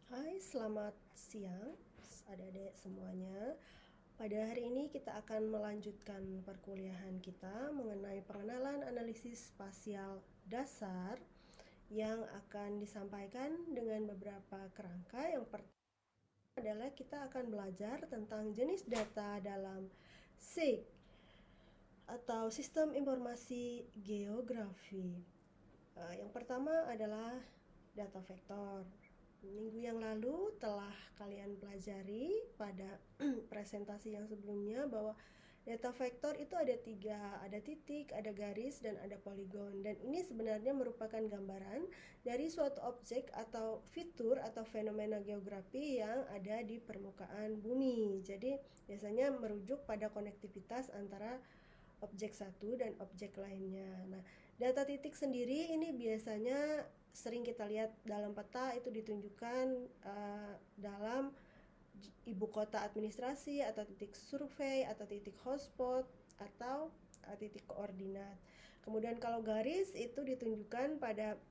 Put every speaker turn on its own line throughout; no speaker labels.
Hai, selamat siang adik-adik semuanya. Pada hari ini kita akan melanjutkan perkuliahan kita mengenai pengenalan analisis spasial dasar yang akan disampaikan dengan beberapa kerangka. Yang pertama adalah kita akan belajar tentang jenis data dalam SIG atau Sistem Informasi Geografi. Yang pertama adalah data vektor. Minggu yang lalu telah kalian pelajari pada presentasi yang sebelumnya bahwa data vektor itu ada tiga, ada titik, ada garis, dan ada poligon. Dan ini sebenarnya merupakan gambaran dari suatu objek atau fitur atau fenomena geografi yang ada di permukaan bumi. Jadi biasanya merujuk pada konektivitas antara objek satu dan objek lainnya. Nah, data titik sendiri ini biasanya sering kita lihat dalam peta itu ditunjukkan dalam ibu kota administrasi atau titik survei atau titik hotspot atau titik koordinat. Kemudian kalau garis itu ditunjukkan pada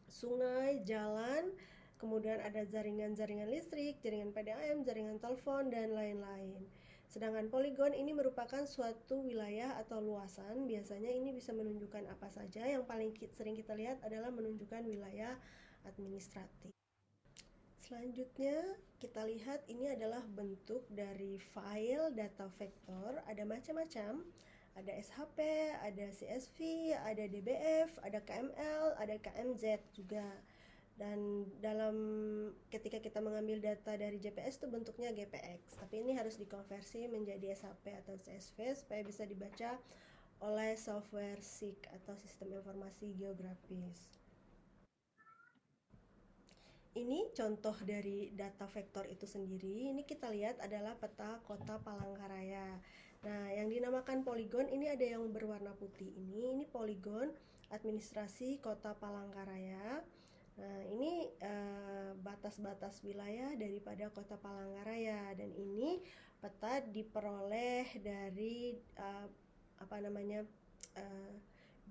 sungai, jalan, kemudian ada jaringan-jaringan listrik, jaringan PDAM, jaringan telepon, dan lain-lain. Sedangkan poligon ini merupakan suatu wilayah atau luasan. Biasanya ini bisa menunjukkan apa saja. Yang paling sering kita lihat adalah menunjukkan wilayah administratif. Selanjutnya kita lihat ini adalah bentuk dari file data vektor. Ada macam-macam. Ada SHP, ada CSV, ada DBF, ada KML, ada KMZ juga. Dan dalam ketika kita mengambil data dari JPS itu bentuknya GPX, tapi ini harus dikonversi menjadi SHP atau CSV supaya bisa dibaca oleh software SIG atau Sistem Informasi Geografis. Ini contoh dari data vektor itu sendiri. Ini kita lihat adalah peta kota Palangkaraya. Nah, yang dinamakan poligon ini ada yang berwarna putih ini poligon administrasi kota Palangkaraya. Nah, ini batas-batas wilayah daripada kota Palangkaraya, dan ini peta diperoleh dari apa namanya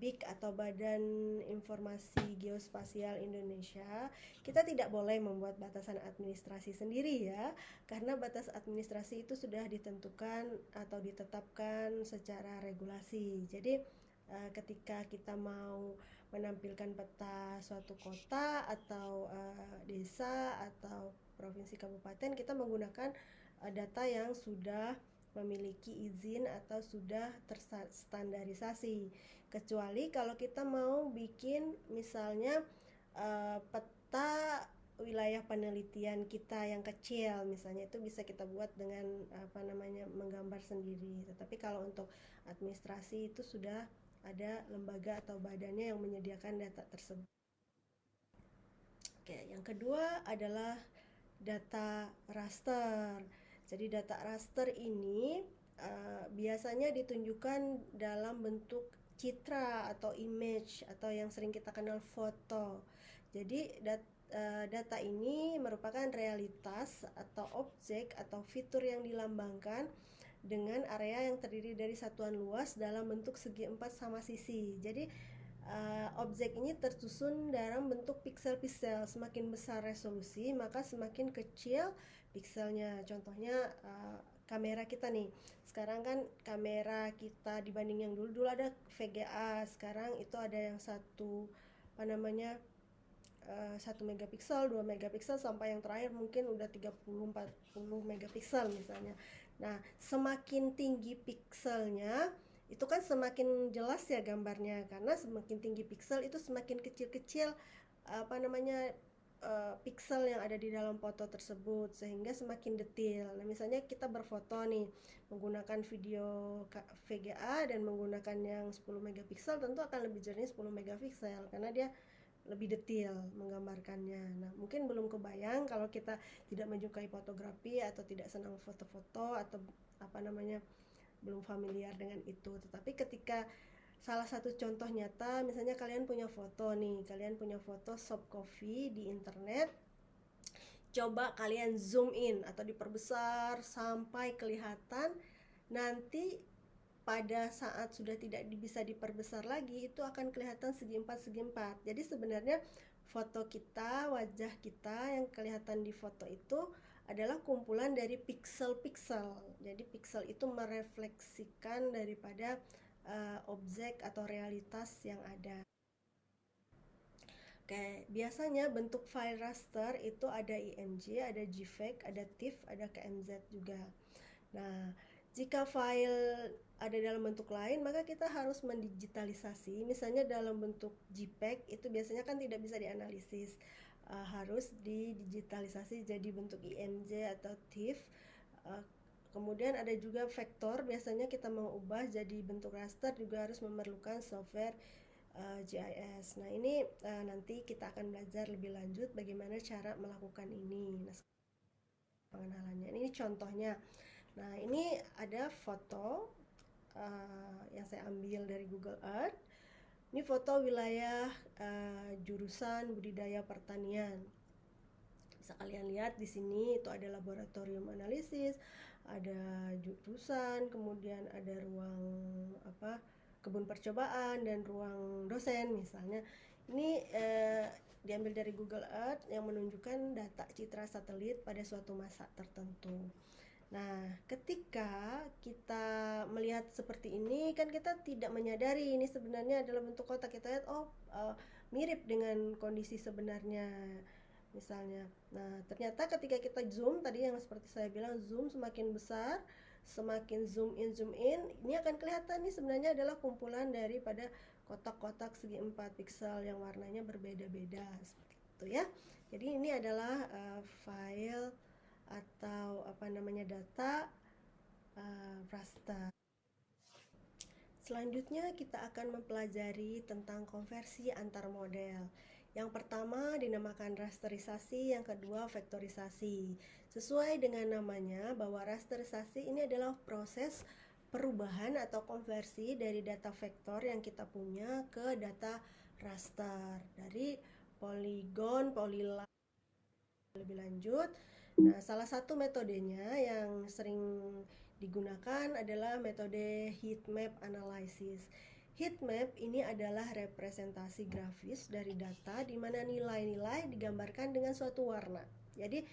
BIG atau Badan Informasi Geospasial Indonesia. Kita tidak boleh membuat batasan administrasi sendiri ya, karena batas administrasi itu sudah ditentukan atau ditetapkan secara regulasi. Jadi ketika kita mau menampilkan peta suatu kota atau desa atau provinsi kabupaten, kita menggunakan data yang sudah memiliki izin atau sudah terstandarisasi. Kecuali kalau kita mau bikin misalnya peta wilayah penelitian kita yang kecil, misalnya itu bisa kita buat dengan menggambar sendiri. Tetapi kalau untuk administrasi itu sudah ada lembaga atau badannya yang menyediakan data tersebut. Oke, yang kedua adalah data raster. Jadi data raster ini biasanya ditunjukkan dalam bentuk citra atau image atau yang sering kita kenal foto. Jadi data ini merupakan realitas atau objek atau fitur yang dilambangkan dengan area yang terdiri dari satuan luas dalam bentuk segi empat sama sisi. Jadi objek ini tersusun dalam bentuk piksel-piksel. Semakin besar resolusi, maka semakin kecil pikselnya. Contohnya kamera kita nih. Sekarang kan kamera kita dibanding yang dulu ada VGA, sekarang itu ada yang apa namanya 1 megapiksel, 2 megapiksel, sampai yang terakhir mungkin udah 30-40 megapiksel misalnya. Nah, semakin tinggi pikselnya itu kan semakin jelas ya gambarnya, karena semakin tinggi piksel itu semakin kecil-kecil piksel yang ada di dalam foto tersebut, sehingga semakin detail. Nah, misalnya kita berfoto nih menggunakan video VGA dan menggunakan yang 10 megapiksel, tentu akan lebih jernih 10 megapiksel karena dia lebih detail menggambarkannya. Nah, mungkin belum kebayang kalau kita tidak menyukai fotografi atau tidak senang foto-foto atau belum familiar dengan itu. Tetapi ketika salah satu contoh nyata, misalnya kalian punya foto nih, kalian punya foto soft coffee di internet, coba kalian zoom in atau diperbesar sampai kelihatan, nanti pada saat sudah tidak bisa diperbesar lagi, itu akan kelihatan segi empat. Jadi sebenarnya foto kita, wajah kita yang kelihatan di foto itu adalah kumpulan dari piksel-piksel. Jadi piksel itu merefleksikan daripada objek atau realitas yang ada. Oke, biasanya bentuk file raster itu ada IMG, ada JPEG, ada TIFF, ada KMZ juga. Nah, jika file ada dalam bentuk lain, maka kita harus mendigitalisasi. Misalnya dalam bentuk JPEG, itu biasanya kan tidak bisa dianalisis. Harus didigitalisasi jadi bentuk IMG atau TIFF. Kemudian ada juga vektor, biasanya kita mau ubah jadi bentuk raster juga harus memerlukan software GIS. Nah, ini nanti kita akan belajar lebih lanjut bagaimana cara melakukan ini. Nah, pengenalannya. Ini contohnya. Nah, ini ada foto yang saya ambil dari Google Earth. Ini foto wilayah jurusan budidaya pertanian. Bisa kalian lihat di sini itu ada laboratorium analisis, ada jurusan, kemudian ada ruang kebun percobaan dan ruang dosen misalnya. Ini diambil dari Google Earth yang menunjukkan data citra satelit pada suatu masa tertentu. Nah, ketika kita melihat seperti ini, kan kita tidak menyadari ini sebenarnya adalah bentuk kotak. Kita lihat, mirip dengan kondisi sebenarnya, misalnya. Nah, ternyata ketika kita zoom, tadi yang seperti saya bilang, zoom semakin besar, semakin zoom in, ini akan kelihatan nih sebenarnya adalah kumpulan daripada kotak-kotak segi 4 piksel yang warnanya berbeda-beda, seperti itu ya. Jadi ini adalah file atau data raster. Selanjutnya kita akan mempelajari tentang konversi antar model. Yang pertama dinamakan rasterisasi, yang kedua vektorisasi. Sesuai dengan namanya bahwa rasterisasi ini adalah proses perubahan atau konversi dari data vektor yang kita punya ke data raster, dari poligon, polyline. Lebih lanjut, nah salah satu metodenya yang sering digunakan adalah metode heat map analysis. Heat map ini adalah representasi grafis dari data di mana nilai-nilai digambarkan dengan suatu warna. Jadi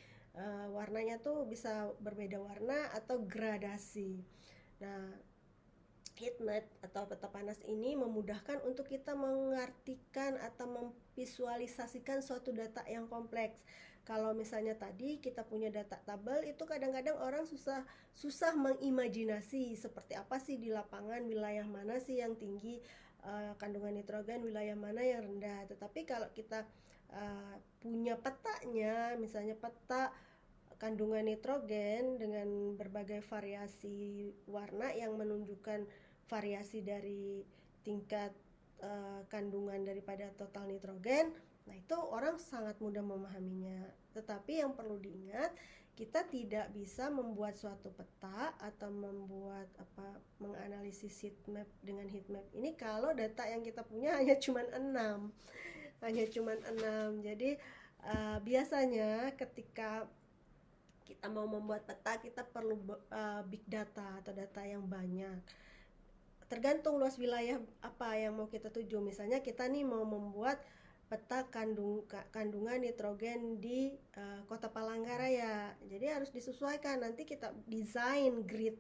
warnanya tuh bisa berbeda warna atau gradasi. Nah, heat map atau peta panas ini memudahkan untuk kita mengartikan atau memvisualisasikan suatu data yang kompleks. Kalau misalnya tadi kita punya data tabel, itu kadang-kadang orang susah mengimajinasi seperti apa sih di lapangan, wilayah mana sih yang tinggi kandungan nitrogen, wilayah mana yang rendah. Tetapi kalau kita punya petanya, misalnya peta kandungan nitrogen dengan berbagai variasi warna yang menunjukkan variasi dari tingkat kandungan daripada total nitrogen. Nah, itu orang sangat mudah memahaminya. Tetapi yang perlu diingat, kita tidak bisa membuat suatu peta atau menganalisis heat map dengan heat map ini kalau data yang kita punya hanya cuma 6. Jadi biasanya ketika kita mau membuat peta, kita perlu big data atau data yang banyak. Tergantung luas wilayah apa yang mau kita tuju. Misalnya kita nih mau membuat peta kandungan nitrogen di Kota Palangkaraya. Jadi harus disesuaikan. Nanti kita desain grid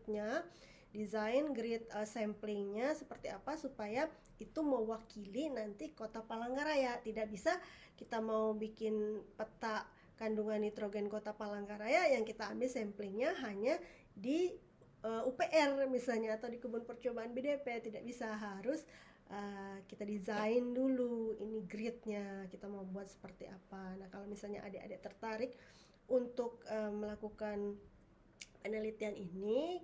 samplingnya seperti apa supaya itu mewakili nanti Kota Palangkaraya. Tidak bisa kita mau bikin peta kandungan nitrogen Kota Palangkaraya yang kita ambil samplingnya hanya di UPR misalnya atau di kebun percobaan BDP. Tidak bisa, harus kita desain dulu ini gridnya, kita mau buat seperti apa. Nah, kalau misalnya adik-adik tertarik untuk melakukan penelitian ini,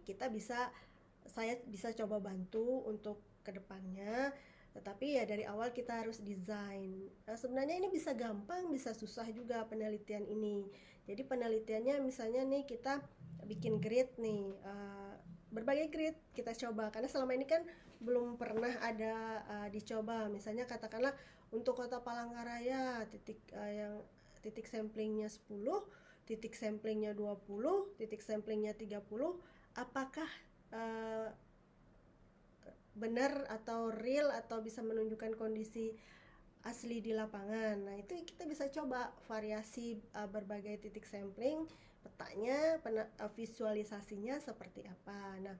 saya bisa coba bantu untuk kedepannya. Tetapi ya dari awal kita harus desain. Nah, sebenarnya ini bisa gampang, bisa susah juga penelitian ini. Jadi penelitiannya misalnya nih kita bikin grid nih, berbagai grid kita coba, karena selama ini kan belum pernah ada dicoba. Misalnya katakanlah untuk Kota Palangkaraya titik samplingnya 10, titik samplingnya 20, titik samplingnya 30, apakah benar atau real atau bisa menunjukkan kondisi asli di lapangan. Nah, itu kita bisa coba variasi berbagai titik sampling, petanya, visualisasinya seperti apa. Nah,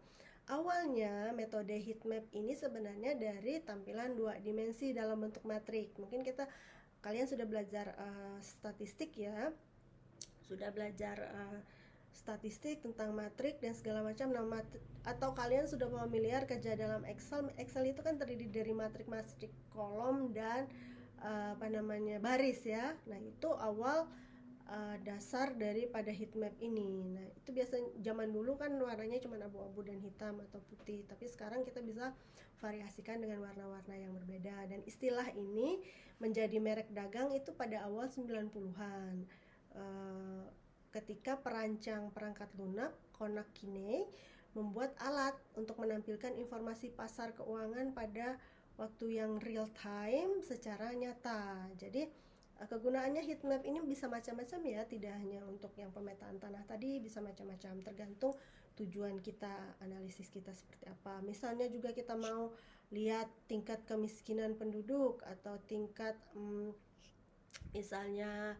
awalnya metode heat map ini sebenarnya dari tampilan 2 dimensi dalam bentuk matrik. Mungkin kalian sudah belajar statistik ya, sudah belajar statistik tentang matrik dan segala macam. Atau kalian sudah familiar kerja dalam Excel. Excel itu kan terdiri dari matrik-matrik kolom dan baris ya. Nah, itu awal dasar daripada heat map ini. Nah, itu biasa zaman dulu kan warnanya cuma abu-abu dan hitam atau putih, tapi sekarang kita bisa variasikan dengan warna-warna yang berbeda, dan istilah ini menjadi merek dagang itu pada awal 90-an ketika perancang perangkat lunak Konak Kine membuat alat untuk menampilkan informasi pasar keuangan pada waktu yang real time secara nyata. Jadi kegunaannya heat map ini bisa macam-macam ya, tidak hanya untuk yang pemetaan tanah tadi, bisa macam-macam tergantung tujuan kita, analisis kita seperti apa. Misalnya juga kita mau lihat tingkat kemiskinan penduduk atau tingkat misalnya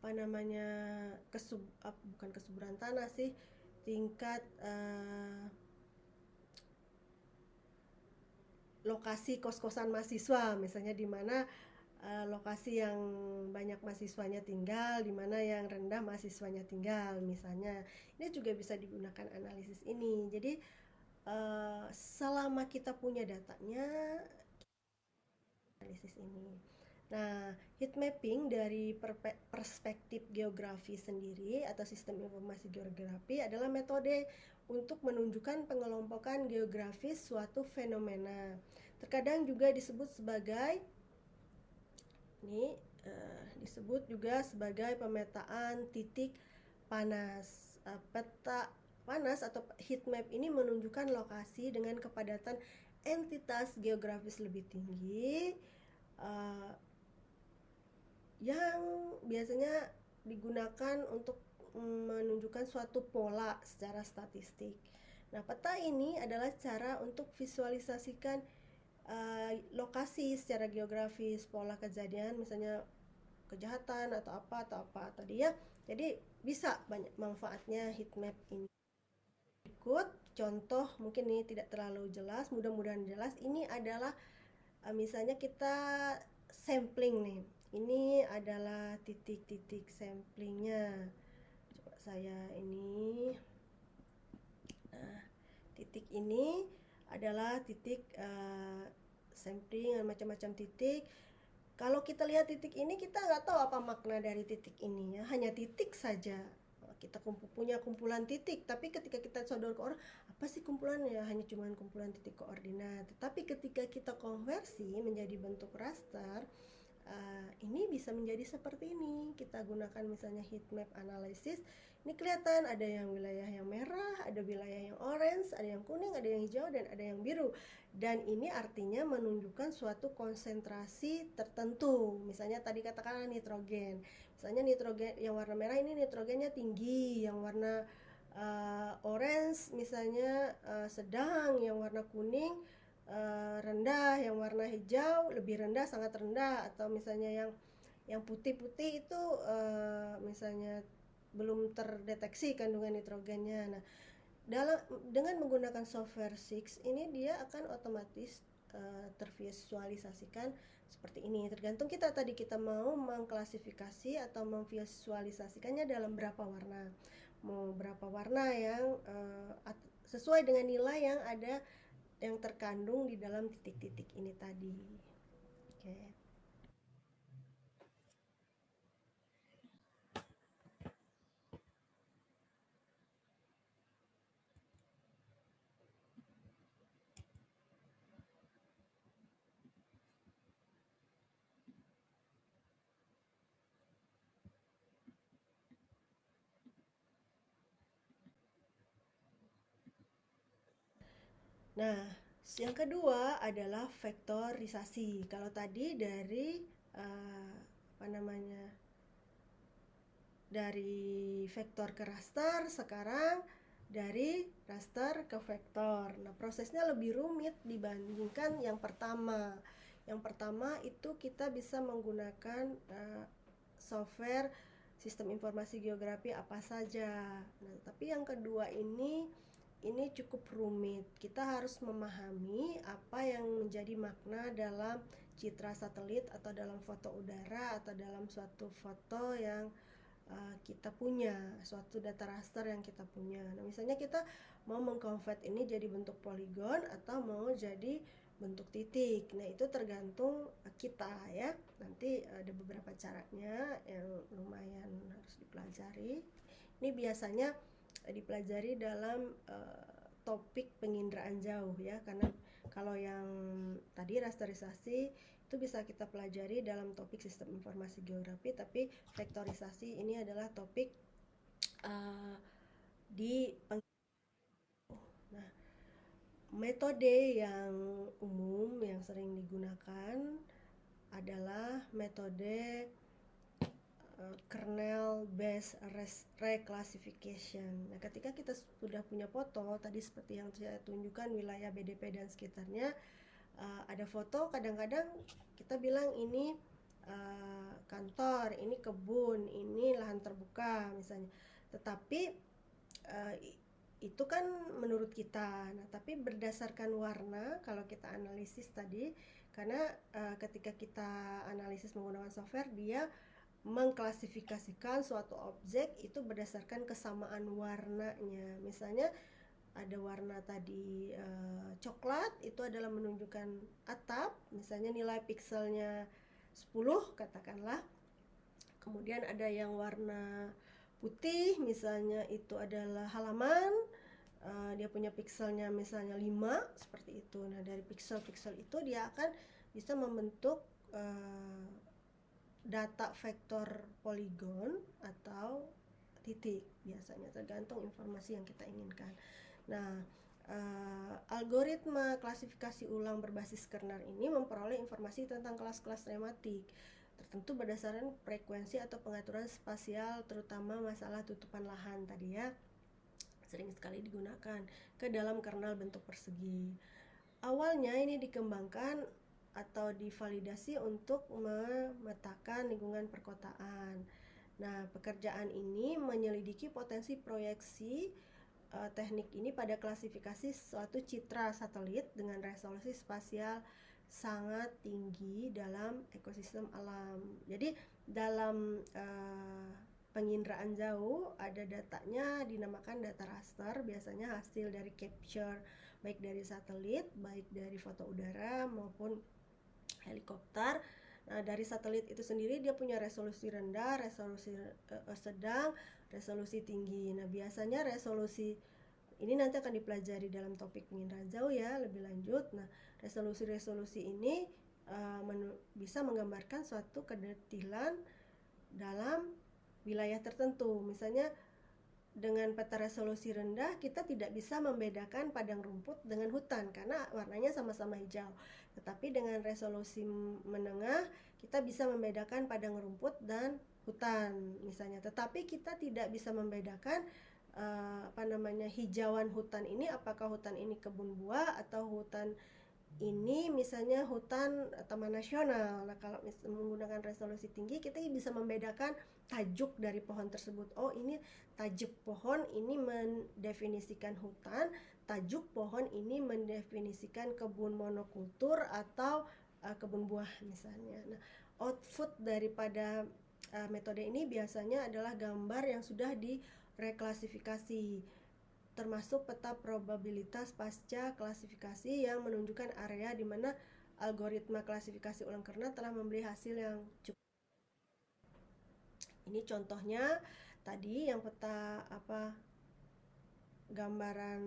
bukan kesuburan tanah sih, tingkat lokasi kos-kosan mahasiswa, misalnya di mana lokasi yang banyak mahasiswanya tinggal, di mana yang rendah mahasiswanya tinggal misalnya. Ini juga bisa digunakan analisis ini. Jadi selama kita punya datanya, analisis ini. Nah, heat mapping dari perspektif geografi sendiri atau sistem informasi geografi adalah metode untuk menunjukkan pengelompokan geografis suatu fenomena. Terkadang juga disebut sebagai disebut juga sebagai pemetaan titik panas. Peta panas atau heat map ini menunjukkan lokasi dengan kepadatan entitas geografis lebih tinggi yang biasanya digunakan untuk menunjukkan suatu pola secara statistik. Nah, peta ini adalah cara untuk visualisasikan lokasi secara geografis, pola kejadian, misalnya kejahatan atau apa tadi ya. Jadi bisa banyak manfaatnya heat map ini. Berikut contoh, mungkin ini tidak terlalu jelas, mudah-mudahan jelas. Ini adalah misalnya kita sampling nih. Ini adalah titik-titik samplingnya. Coba saya ini. Nah, titik ini adalah titik sampling macam-macam titik. Kalau kita lihat titik ini, kita nggak tahu apa makna dari titik ini ya, hanya titik saja. Kita punya kumpulan titik, tapi ketika kita sodor ke orang, apa sih kumpulannya? Hanya cuma kumpulan titik koordinat. Tetapi ketika kita konversi menjadi bentuk raster, ini bisa menjadi seperti ini. Kita gunakan misalnya heat map analysis. Ini kelihatan ada yang wilayah yang merah, ada wilayah yang orange, ada yang kuning, ada yang hijau, dan ada yang biru. Dan ini artinya menunjukkan suatu konsentrasi tertentu. Misalnya tadi katakanlah nitrogen. Misalnya nitrogen yang warna merah ini nitrogennya tinggi, yang warna orange misalnya sedang, yang warna kuning rendah, yang warna hijau lebih rendah, sangat rendah, atau misalnya yang putih-putih itu misalnya belum terdeteksi kandungan nitrogennya. Nah, dengan menggunakan software 6 ini dia akan otomatis tervisualisasikan seperti ini. Tergantung kita tadi kita mau mengklasifikasi atau memvisualisasikannya dalam berapa warna. Mau berapa warna yang sesuai dengan nilai yang ada yang terkandung di dalam titik-titik ini tadi. Oke. Nah, yang kedua adalah vektorisasi. Kalau tadi dari dari vektor ke raster, sekarang dari raster ke vektor. Nah, prosesnya lebih rumit dibandingkan yang pertama. Yang pertama itu kita bisa menggunakan software sistem informasi geografi apa saja. Nah, tapi yang kedua ini cukup rumit. Kita harus memahami apa yang menjadi makna dalam citra satelit atau dalam foto udara atau dalam suatu foto yang kita punya, suatu data raster yang kita punya. Nah, misalnya kita mau mengkonvert ini jadi bentuk poligon atau mau jadi bentuk titik. Nah, itu tergantung kita ya. Nanti ada beberapa caranya yang lumayan harus dipelajari. Ini biasanya dipelajari dalam topik penginderaan jauh ya, karena kalau yang tadi rasterisasi itu bisa kita pelajari dalam topik sistem informasi geografi, tapi vektorisasi ini adalah topik di Nah, metode yang umum yang sering digunakan adalah metode kernel based reclassification. Nah, ketika kita sudah punya foto tadi seperti yang saya tunjukkan wilayah BDP dan sekitarnya, ada foto, kadang-kadang kita bilang ini kantor, ini kebun, ini lahan terbuka misalnya. Tetapi itu kan menurut kita. Nah, tapi berdasarkan warna kalau kita analisis tadi, karena ketika kita analisis menggunakan software, dia mengklasifikasikan suatu objek itu berdasarkan kesamaan warnanya. Misalnya ada warna tadi coklat, itu adalah menunjukkan atap, misalnya nilai pikselnya 10 katakanlah. Kemudian ada yang warna putih, misalnya itu adalah halaman, dia punya pikselnya misalnya 5, seperti itu. Nah, dari piksel-piksel itu dia akan bisa membentuk data vektor poligon atau titik, biasanya tergantung informasi yang kita inginkan. Nah, algoritma klasifikasi ulang berbasis kernel ini memperoleh informasi tentang kelas-kelas tematik tertentu berdasarkan frekuensi atau pengaturan spasial, terutama masalah tutupan lahan tadi ya, sering sekali digunakan ke dalam kernel bentuk persegi. Awalnya ini dikembangkan atau divalidasi untuk memetakan lingkungan perkotaan. Nah, pekerjaan ini menyelidiki potensi proyeksi teknik ini pada klasifikasi suatu citra satelit dengan resolusi spasial sangat tinggi dalam ekosistem alam. Jadi dalam penginderaan jauh ada datanya dinamakan data raster, biasanya hasil dari capture baik dari satelit, baik dari foto udara maupun helikopter. Nah, dari satelit itu sendiri dia punya resolusi rendah, resolusi sedang, resolusi tinggi. Nah, biasanya resolusi ini nanti akan dipelajari dalam topik penginderaan jauh ya, lebih lanjut. Nah, resolusi-resolusi ini bisa menggambarkan suatu kedetilan dalam wilayah tertentu. Misalnya dengan peta resolusi rendah kita tidak bisa membedakan padang rumput dengan hutan karena warnanya sama-sama hijau. Tetapi dengan resolusi menengah kita bisa membedakan padang rumput dan hutan misalnya. Tetapi kita tidak bisa membedakan hijauan hutan ini, apakah hutan ini kebun buah atau hutan ini misalnya hutan taman nasional. Nah, kalau menggunakan resolusi tinggi kita bisa membedakan tajuk dari pohon tersebut. Oh, ini tajuk pohon ini mendefinisikan hutan, tajuk pohon ini mendefinisikan kebun monokultur atau kebun buah misalnya. Nah, output daripada metode ini biasanya adalah gambar yang sudah direklasifikasi, termasuk peta probabilitas pasca klasifikasi yang menunjukkan area di mana algoritma klasifikasi ulang kernel telah memberi hasil yang cukup. Ini contohnya tadi yang peta gambaran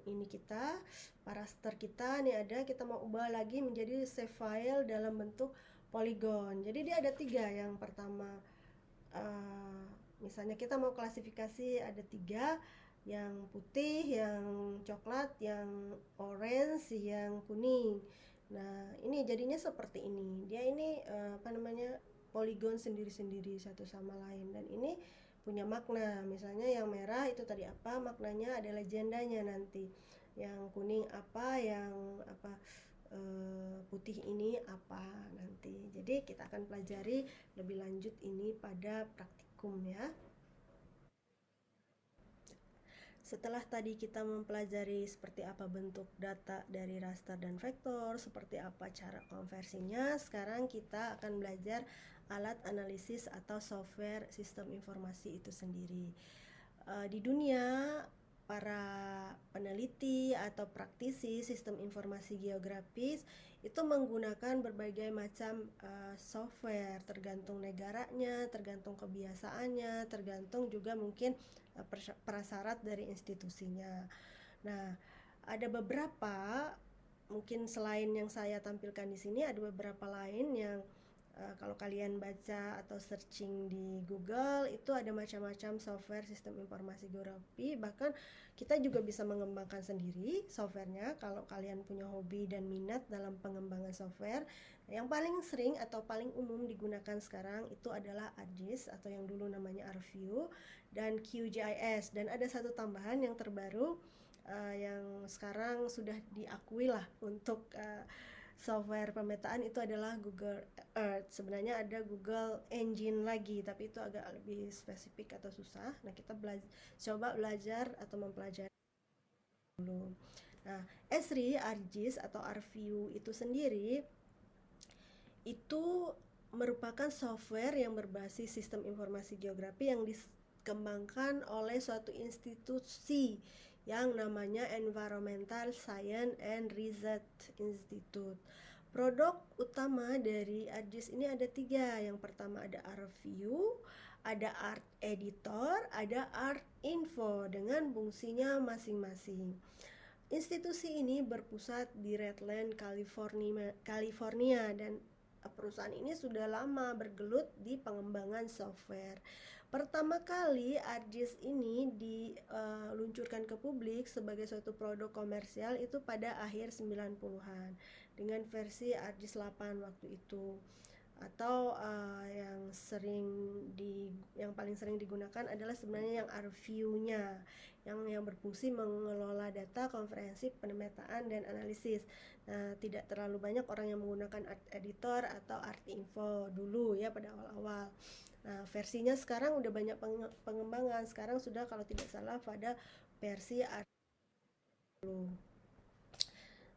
ini kita, raster kita nih ada, kita mau ubah lagi menjadi save file dalam bentuk poligon. Jadi dia ada 3. Yang pertama misalnya kita mau klasifikasi ada 3, yang putih, yang coklat, yang orange, yang kuning. Nah, ini jadinya seperti ini. Dia ini poligon sendiri-sendiri satu sama lain, dan ini punya makna. Misalnya yang merah itu tadi apa, maknanya ada legendanya nanti. Yang kuning apa, yang apa putih ini apa nanti. Jadi kita akan pelajari lebih lanjut ini pada praktikum ya. Setelah tadi kita mempelajari seperti apa bentuk data dari raster dan vektor, seperti apa cara konversinya, sekarang kita akan belajar alat analisis atau software sistem informasi itu sendiri. Di dunia, para peneliti atau praktisi sistem informasi geografis itu menggunakan berbagai macam software, tergantung negaranya, tergantung kebiasaannya, tergantung juga mungkin prasyarat dari institusinya. Nah, ada beberapa, mungkin selain yang saya tampilkan di sini, ada beberapa lain yang kalau kalian baca atau searching di Google itu ada macam-macam software sistem informasi geografi. Bahkan kita juga bisa mengembangkan sendiri softwarenya kalau kalian punya hobi dan minat dalam pengembangan software. Yang paling sering atau paling umum digunakan sekarang itu adalah ArcGIS atau yang dulu namanya ArcView dan QGIS. Dan ada satu tambahan yang terbaru yang sekarang sudah diakui lah untuk software pemetaan, itu adalah Google Earth. Sebenarnya ada Google Engine lagi, tapi itu agak lebih spesifik atau susah. Nah, kita coba belajar atau mempelajari dulu. Nah, Esri, ArcGIS atau ArcView itu sendiri itu merupakan software yang berbasis sistem informasi geografi yang dikembangkan oleh suatu institusi yang namanya Environmental Science and Research Institute. Produk utama dari ArcGIS ini ada 3. Yang pertama ada ArcView, ada ArcEditor, ada ArcInfo dengan fungsinya masing-masing. Institusi ini berpusat di Redland, California dan perusahaan ini sudah lama bergelut di pengembangan software. Pertama kali ArcGIS ini diluncurkan ke publik sebagai suatu produk komersial itu pada akhir 90-an dengan versi ArcGIS 8 waktu itu. Atau yang paling sering digunakan adalah sebenarnya yang ArcView-nya yang berfungsi mengelola data, komprehensif, pemetaan dan analisis. Nah, tidak terlalu banyak orang yang menggunakan ArcEditor atau ArcInfo dulu ya pada awal-awal. Nah, versinya sekarang udah banyak pengembangan. Sekarang sudah kalau tidak salah pada versi ArcInfo.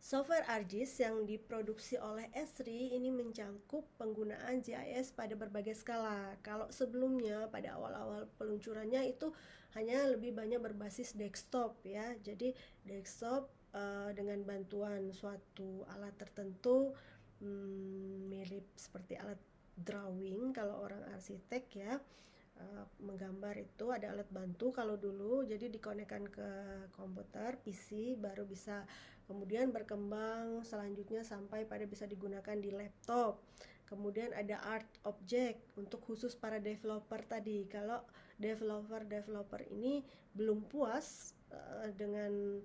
Software ArcGIS yang diproduksi oleh Esri ini mencakup penggunaan GIS pada berbagai skala. Kalau sebelumnya pada awal-awal peluncurannya itu hanya lebih banyak berbasis desktop ya. Jadi desktop dengan bantuan suatu alat tertentu mirip seperti alat drawing kalau orang arsitek ya. Menggambar itu ada alat bantu kalau dulu, jadi dikonekkan ke komputer PC baru bisa kemudian berkembang selanjutnya sampai pada bisa digunakan di laptop. Kemudian ada art object untuk khusus para developer tadi. Kalau developer ini belum puas dengan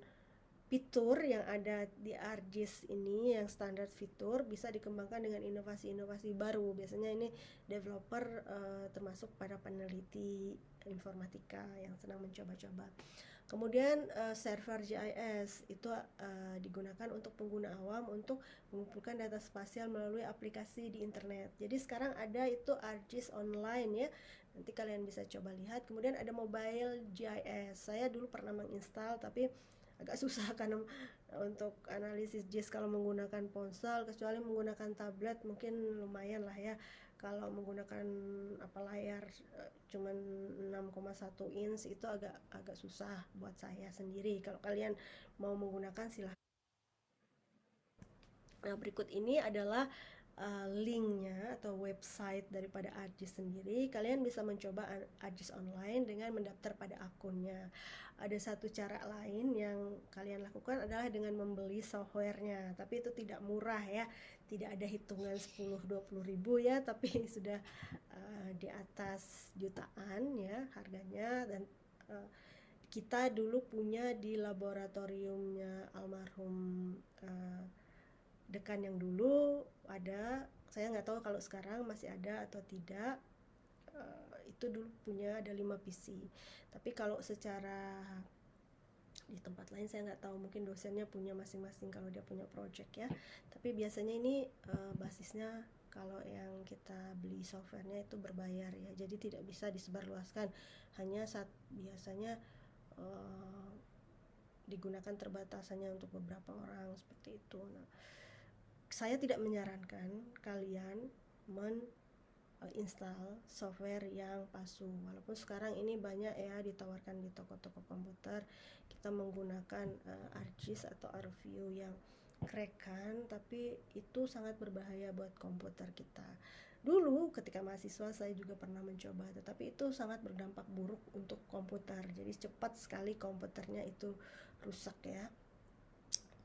fitur yang ada di ArcGIS ini, yang standar fitur bisa dikembangkan dengan inovasi-inovasi baru. Biasanya ini developer termasuk para peneliti informatika yang senang mencoba-coba. Kemudian server GIS itu digunakan untuk pengguna awam untuk mengumpulkan data spasial melalui aplikasi di internet. Jadi sekarang ada itu ArcGIS online ya. Nanti kalian bisa coba lihat. Kemudian ada mobile GIS. Saya dulu pernah menginstal tapi agak susah karena untuk analisis GIS kalau menggunakan ponsel, kecuali menggunakan tablet mungkin lumayan lah ya. Kalau menggunakan layar cuman 6,1 inch itu agak susah buat saya sendiri. Kalau kalian mau menggunakan silahkan. Nah, berikut ini adalah linknya atau website daripada ArcGIS sendiri. Kalian bisa mencoba ArcGIS online dengan mendaftar pada akunnya. Ada satu cara lain yang kalian lakukan adalah dengan membeli softwarenya, tapi itu tidak murah ya, tidak ada hitungan 10-20 ribu ya, tapi sudah di atas jutaan ya harganya. Dan kita dulu punya di laboratoriumnya almarhum dekan yang dulu ada, saya nggak tahu kalau sekarang masih ada atau tidak. itu dulu punya ada 5 PC. Tapi kalau secara di tempat lain saya nggak tahu, mungkin dosennya punya masing-masing kalau dia punya project ya. Tapi biasanya ini basisnya kalau yang kita beli softwarenya itu berbayar ya, jadi tidak bisa disebarluaskan, hanya biasanya uh, digunakan terbatasannya untuk beberapa orang seperti itu. Nah, saya tidak menyarankan kalian install software yang palsu, walaupun sekarang ini banyak ya ditawarkan di toko-toko komputer. Kita menggunakan ArcGIS atau ArcView yang crack-kan, tapi itu sangat berbahaya buat komputer kita. Dulu ketika mahasiswa saya juga pernah mencoba, tetapi itu sangat berdampak buruk untuk komputer. Jadi cepat sekali komputernya itu rusak ya.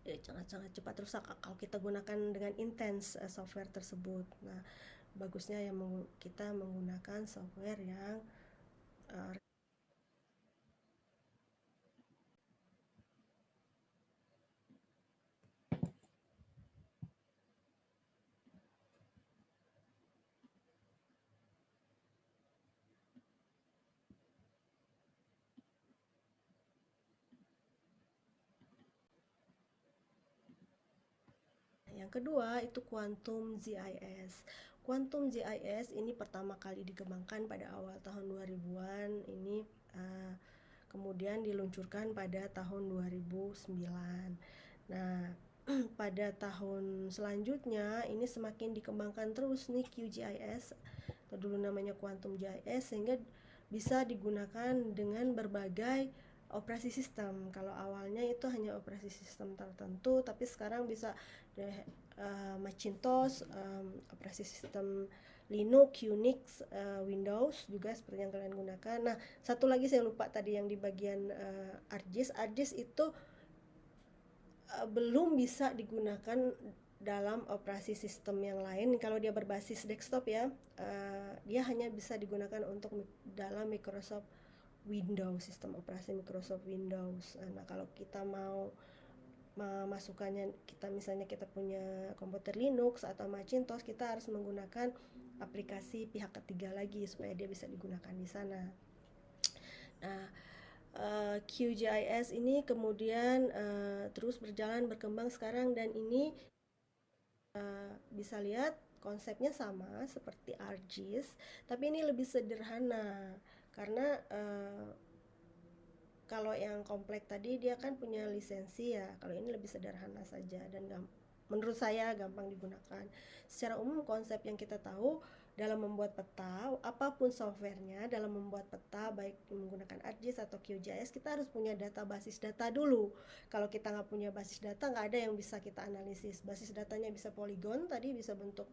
Sangat-sangat cepat rusak kalau kita gunakan dengan intens software tersebut. Nah, bagusnya yang kita menggunakan software yang uh, yang kedua itu Quantum GIS. Quantum GIS ini pertama kali dikembangkan pada awal tahun 2000-an. Ini kemudian diluncurkan pada tahun 2009. Nah, pada tahun selanjutnya ini semakin dikembangkan terus nih QGIS, atau dulu namanya Quantum GIS, sehingga bisa digunakan dengan berbagai operasi sistem. Kalau awalnya itu hanya operasi sistem tertentu, tapi sekarang bisa Macintosh, operasi sistem Linux, Unix, Windows juga seperti yang kalian gunakan. Nah, satu lagi saya lupa tadi yang di bagian ArcGIS. ArcGIS itu belum bisa digunakan dalam operasi sistem yang lain. Kalau dia berbasis desktop ya, dia hanya bisa digunakan untuk dalam Microsoft Windows, sistem operasi Microsoft Windows. Nah, kalau kita mau memasukkannya, kita misalnya kita punya komputer Linux atau Macintosh, kita harus menggunakan aplikasi pihak ketiga lagi supaya dia bisa digunakan di sana. Nah, QGIS ini kemudian terus berjalan berkembang sekarang, dan ini bisa lihat konsepnya sama seperti ArcGIS, tapi ini lebih sederhana karena kalau yang kompleks tadi dia kan punya lisensi ya. Kalau ini lebih sederhana saja dan menurut saya gampang digunakan. Secara umum konsep yang kita tahu dalam membuat peta, apapun softwarenya, dalam membuat peta baik menggunakan ArcGIS atau QGIS, kita harus punya basis data dulu. Kalau kita nggak punya basis data, nggak ada yang bisa kita analisis. Basis datanya bisa poligon, tadi bisa bentuk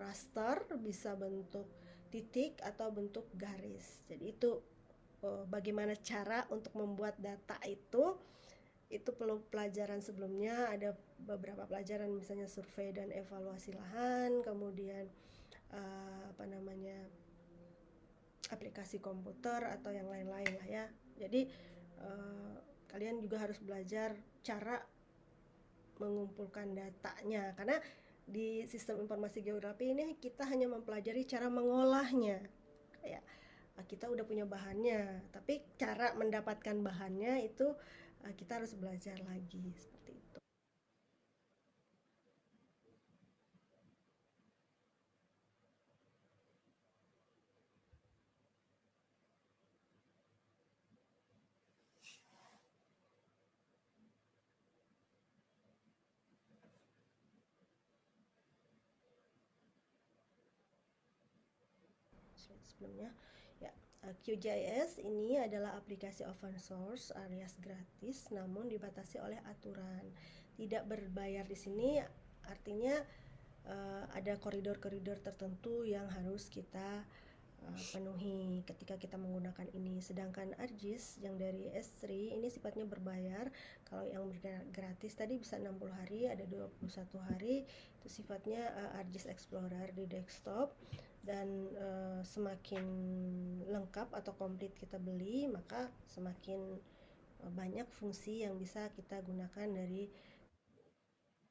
raster, bisa bentuk titik atau bentuk garis. Jadi itu bagaimana cara untuk membuat data itu perlu pelajaran sebelumnya. Ada beberapa pelajaran, misalnya survei dan evaluasi lahan, kemudian apa namanya, aplikasi komputer atau yang lain-lain lah ya. Jadi kalian juga harus belajar cara mengumpulkan datanya, karena di sistem informasi geografi ini kita hanya mempelajari cara mengolahnya. Kayak kita udah punya bahannya, tapi cara mendapatkan bahannya itu kita harus belajar lagi seperti itu. Sebelumnya ya, QGIS ini adalah aplikasi open source alias gratis, namun dibatasi oleh aturan. Tidak berbayar di sini artinya ada koridor-koridor tertentu yang harus kita penuhi ketika kita menggunakan ini. Sedangkan ArcGIS yang dari S3 ini sifatnya berbayar. Kalau yang gratis tadi bisa 60 hari, ada 21 hari. Itu sifatnya ArcGIS Explorer di desktop, dan semakin lengkap atau komplit kita beli, maka semakin banyak fungsi yang bisa kita gunakan dari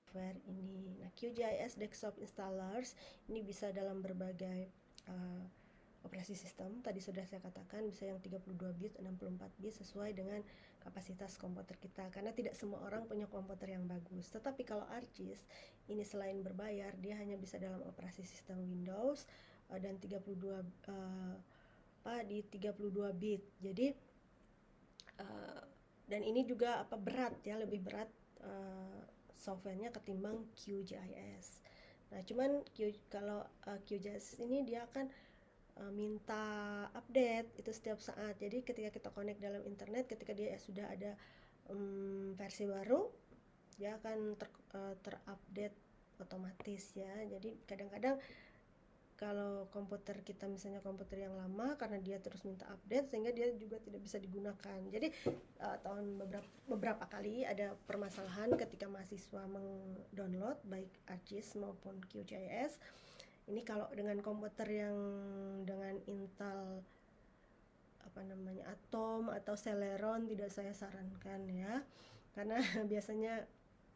software ini. Nah, QGIS Desktop Installers ini bisa dalam berbagai operasi sistem. Tadi sudah saya katakan bisa yang 32 bit, 64 bit sesuai dengan kapasitas komputer kita, karena tidak semua orang punya komputer yang bagus. Tetapi kalau ArcGIS ini selain berbayar, dia hanya bisa dalam operasi sistem Windows dan 32 di 32 bit. Jadi dan ini juga berat ya, lebih berat softwarenya ketimbang QGIS. Nah, cuman kalau QGIS ini dia akan minta update itu setiap saat. Jadi ketika kita connect dalam internet, ketika dia sudah ada versi baru, dia akan terupdate otomatis ya. Jadi kadang-kadang kalau komputer kita misalnya komputer yang lama, karena dia terus minta update sehingga dia juga tidak bisa digunakan. Jadi tahun beberapa kali ada permasalahan ketika mahasiswa mendownload baik ArcGIS maupun QGIS. Ini kalau dengan komputer yang dengan Intel Atom atau Celeron tidak saya sarankan ya, karena biasanya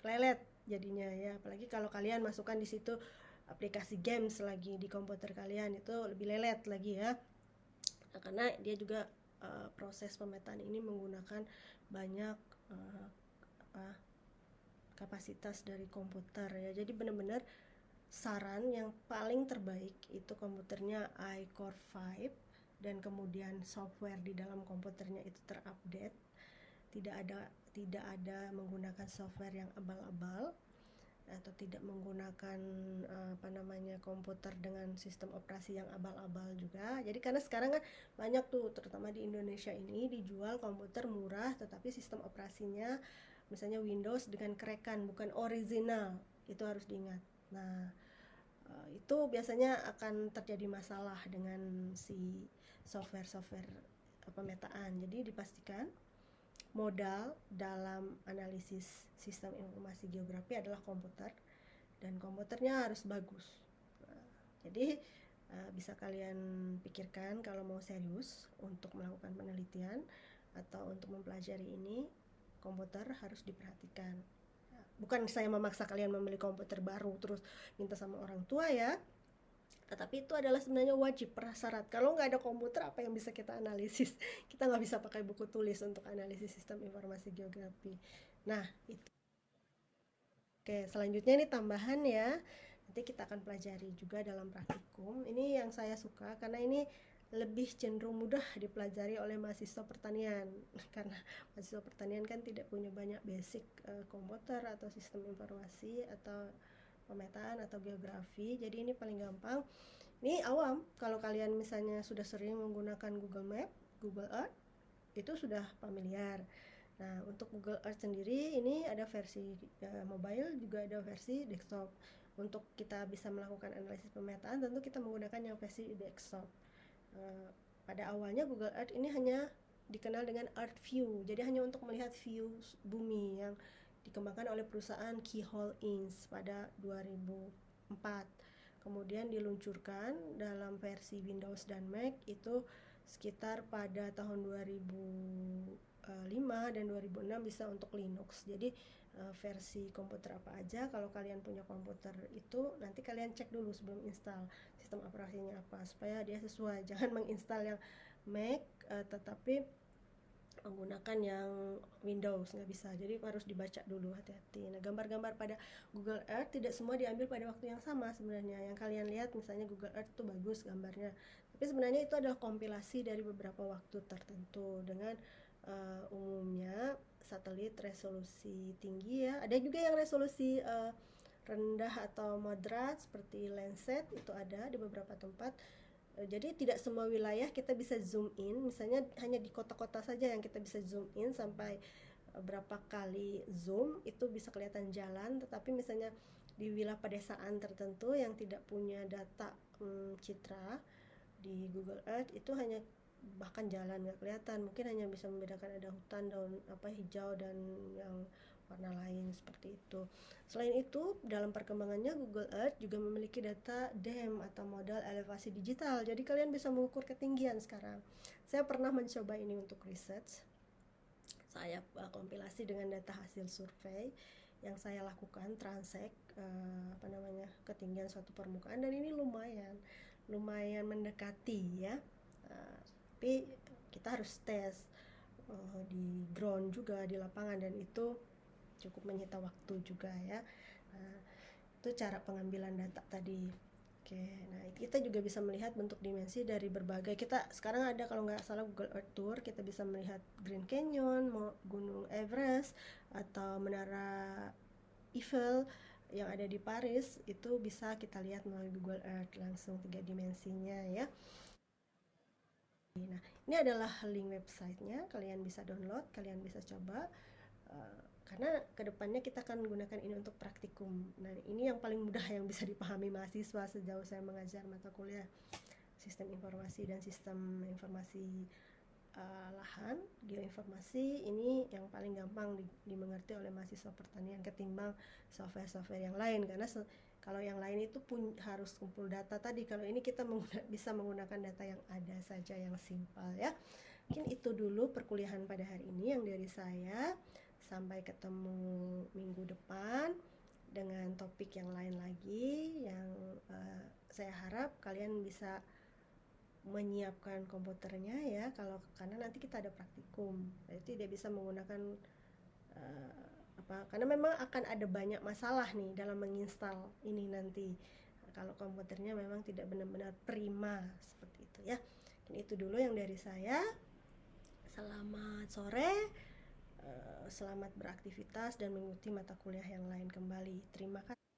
lelet jadinya ya. Apalagi kalau kalian masukkan di situ aplikasi games lagi di komputer kalian, itu lebih lelet lagi ya. Nah, karena dia juga proses pemetaan ini menggunakan banyak kapasitas dari komputer ya. Jadi benar-benar saran yang paling terbaik itu komputernya iCore 5 dan kemudian software di dalam komputernya itu terupdate. Tidak ada menggunakan software yang abal-abal atau tidak menggunakan komputer dengan sistem operasi yang abal-abal juga. Jadi karena sekarang kan banyak tuh, terutama di Indonesia ini dijual komputer murah tetapi sistem operasinya misalnya Windows dengan kerekan, bukan original. Itu harus diingat. Nah, itu biasanya akan terjadi masalah dengan si software pemetaan. Jadi dipastikan modal dalam analisis sistem informasi geografi adalah komputer, dan komputernya harus bagus. Jadi bisa kalian pikirkan kalau mau serius untuk melakukan penelitian atau untuk mempelajari ini, komputer harus diperhatikan. Bukan saya memaksa kalian membeli komputer baru terus minta sama orang tua ya, tetapi itu adalah sebenarnya wajib, prasyarat. Kalau nggak ada komputer, apa yang bisa kita analisis? Kita nggak bisa pakai buku tulis untuk analisis sistem informasi geografi. Nah, itu. Oke, selanjutnya ini tambahan ya. Nanti kita akan pelajari juga dalam praktikum. Ini yang saya suka karena ini lebih cenderung mudah dipelajari oleh mahasiswa pertanian. Karena mahasiswa pertanian kan tidak punya banyak basic komputer atau sistem informasi atau pemetaan atau geografi. Jadi ini paling gampang. Ini awam, kalau kalian misalnya sudah sering menggunakan Google Map, Google Earth, itu sudah familiar. Nah, untuk Google Earth sendiri ini ada versi mobile, juga ada versi desktop. Untuk kita bisa melakukan analisis pemetaan, tentu kita menggunakan yang versi desktop. Pada awalnya Google Earth ini hanya dikenal dengan Earth View, jadi hanya untuk melihat view bumi yang dikembangkan oleh perusahaan Keyhole Inc. pada 2004. Kemudian diluncurkan dalam versi Windows dan Mac itu sekitar pada tahun 2005 dan 2006 bisa untuk Linux. Jadi versi komputer apa aja, kalau kalian punya komputer itu nanti kalian cek dulu sebelum install sistem operasinya apa supaya dia sesuai. Jangan menginstal yang Mac tetapi menggunakan yang Windows, nggak bisa. Jadi harus dibaca dulu, hati-hati. Nah, gambar-gambar pada Google Earth tidak semua diambil pada waktu yang sama sebenarnya. Yang kalian lihat misalnya Google Earth itu bagus gambarnya, tapi sebenarnya itu adalah kompilasi dari beberapa waktu tertentu. Dengan umumnya satelit resolusi tinggi ya, ada juga yang resolusi rendah atau moderat seperti Landsat, itu ada di beberapa tempat. Jadi tidak semua wilayah kita bisa zoom in, misalnya hanya di kota-kota saja yang kita bisa zoom in sampai berapa kali zoom itu bisa kelihatan jalan, tetapi misalnya di wilayah pedesaan tertentu yang tidak punya data citra di Google Earth itu hanya bahkan jalan nggak kelihatan, mungkin hanya bisa membedakan ada hutan daun hijau dan yang warna lain seperti itu. Selain itu, dalam perkembangannya Google Earth juga memiliki data DEM atau modal elevasi digital. Jadi kalian bisa mengukur ketinggian sekarang. Saya pernah mencoba ini untuk research. Saya kompilasi dengan data hasil survei yang saya lakukan transek ketinggian suatu permukaan, dan ini lumayan lumayan mendekati ya. Tapi kita harus tes di ground juga, di lapangan, dan itu cukup menyita waktu juga ya. Itu cara pengambilan data tadi. Oke, nah kita juga bisa melihat bentuk dimensi dari berbagai, kita sekarang ada kalau nggak salah Google Earth Tour, kita bisa melihat Grand Canyon, Gunung Everest, atau Menara Eiffel yang ada di Paris, itu bisa kita lihat melalui Google Earth langsung 3 dimensinya ya. Nah, ini adalah link websitenya, kalian bisa download, kalian bisa coba. Karena kedepannya kita akan gunakan ini untuk praktikum. Nah, ini yang paling mudah yang bisa dipahami mahasiswa sejauh saya mengajar mata kuliah sistem informasi dan sistem informasi lahan, geoinformasi. Ini yang paling gampang dimengerti oleh mahasiswa pertanian ketimbang software-software yang lain, karena kalau yang lain itu pun harus kumpul data tadi. Kalau ini kita bisa menggunakan data yang ada saja, yang simpel ya. Mungkin itu dulu perkuliahan pada hari ini yang dari saya. Sampai ketemu minggu depan dengan topik yang lain lagi, yang saya harap kalian bisa menyiapkan komputernya ya, karena nanti kita ada praktikum, jadi dia bisa menggunakan karena memang akan ada banyak masalah nih dalam menginstal ini nanti, kalau komputernya memang tidak benar-benar prima seperti itu ya. Dan itu dulu yang dari saya. Selamat sore. Selamat beraktivitas dan mengikuti mata kuliah yang lain kembali. Terima kasih.